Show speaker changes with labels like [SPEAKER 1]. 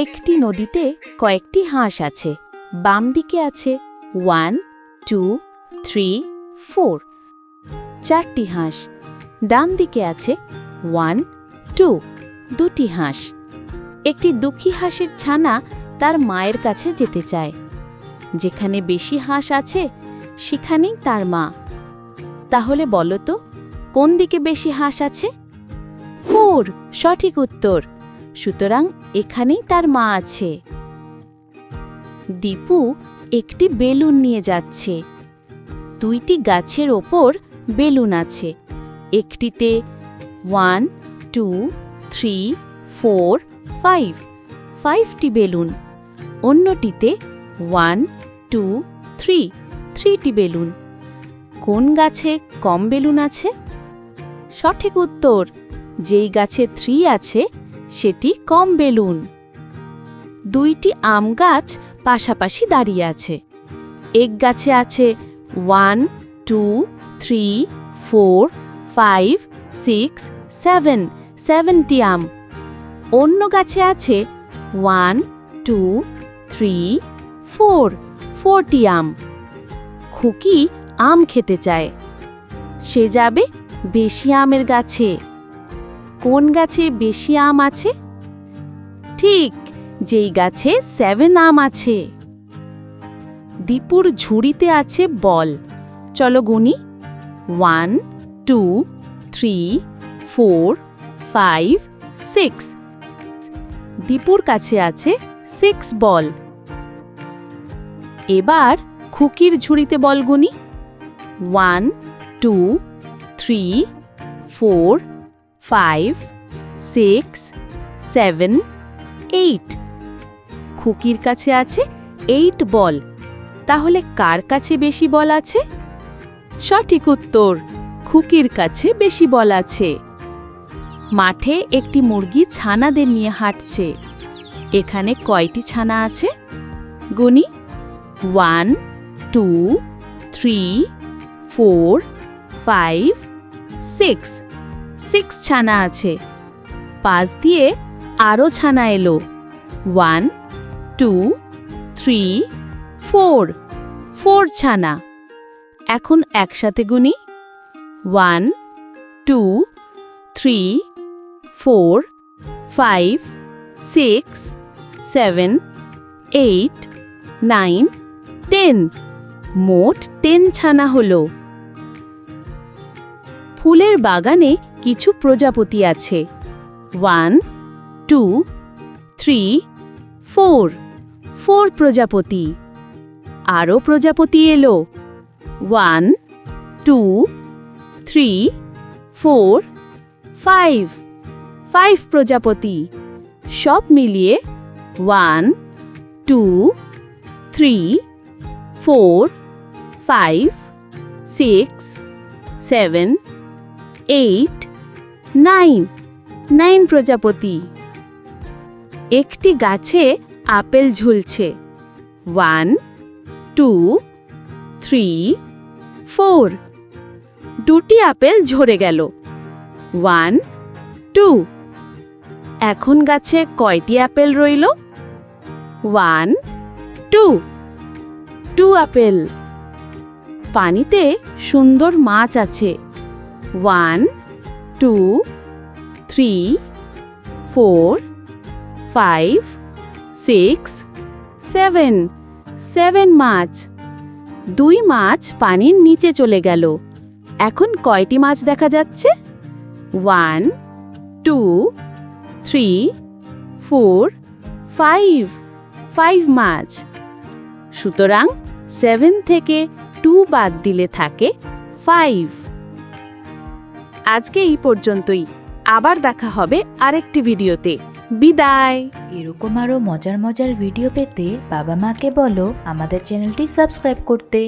[SPEAKER 1] একটি নদীতে কয়েকটি হাঁস আছে। বাম দিকে আছে 1 2 3 4 চারটি হাঁস। ডান দিকে আছে 1 2 দুটি হাঁস। একটি দুঃখী হাঁসের ছানা তার মায়ের কাছে যেতে চায়। যেখানে বেশি হাঁস আছে সেখানেই তার মা। তাহলে বলো তো, কোন দিকে বেশি হাঁস আছে? 4 সঠিক উত্তর। সুতরাং এখানেই তার মা আছে। দীপু একটি বেলুন নিয়ে যাচ্ছে। দুইটি গাছের ওপর বেলুন আছে। একটিতে 1 2 3 4 5 5টি বেলুন। অন্যটিতে 1 2 3 3টি বেলুন। কোন গাছে কম বেলুন আছে? সঠিক উত্তর, যেই গাছে 3 আছে সেটি কম বেলুন। দুইটি আম গাছ পাশাপাশি দাঁড়িয়ে আছে। এক গাছে আছে 1 2 3 4 5 6 7 7টি আম। অন্য গাছে আছে 1 2 3 4 4টি আম। খুকি আম খেতে চায়। সে যাবে বেশি আমের গাছে। কোন গাছে বেশি আম আছে? ঠিক, যেই গাছে 7 আম আছে। দীপুর ঝুড়িতে আছে বল। চলো গুনি। 1 2 3 4 5 6। দীপুর কাছে আছে 6 বল। এবার খুকির ঝুড়িতে বল গুনি। 1 2 3 4 5 6 7 8। খুকির কাছে আছে 8 বল। তাহলে কার কাছে বেশি বল আছে? সঠিক উত্তর, খুকির কাছে বেশি বল আছে। মাঠে একটি মুরগি ছানাদের নিয়ে হাঁটছে। এখানে কয়টি ছানা আছে? গুনি। 1 2 3 4 5 6 6 ছানা আছে। পাশ দিয়ে আরও ছানা এলো। 1 2 3 4 4 ছানা। এখন একসাথে গুনি। 1 2 3 4 5 6 7 8 9 10। মোট 10 ছানা হলো। ফুলের বাগানে কিছু প্রজাপতি আছে। 1 2 3 4 4 প্রজাপতি। আরও প্রজাপতি এলো। 1 2 3 4 5 5 প্রজাপতি। সব মিলিয়ে 1 2 3 4 5 6 7 8 9 9 প্রজাপতি। একটি গাছে আপেল ঝুলছে। 1 2 3 4 দুটি আপেল ঝরে গেল। 1 2। এখন গাছে কয়টি আপেল রইল? 1 2 2 আপেল। পানিতে সুন্দর মাছ আছে। 1 2 3 4 5 6 7 7 মাছ। 2 মাছ পানির নিচে চলে গেল। এখন কয়টি মাছ দেখা যাচ্ছে? 1 2 3 4 5 5 মাছ। সুতরাং 7 থেকে 2 বাদ দিলে থাকে 5। আজকে এই পর্যন্তই। আবার দেখা হবে আরেকটি ভিডিওতে। বিদায়।
[SPEAKER 2] এরকম আরও মজার মজার ভিডিও পেতে বাবা মাকে বলো আমাদের চ্যানেলটি সাবস্ক্রাইব করতে।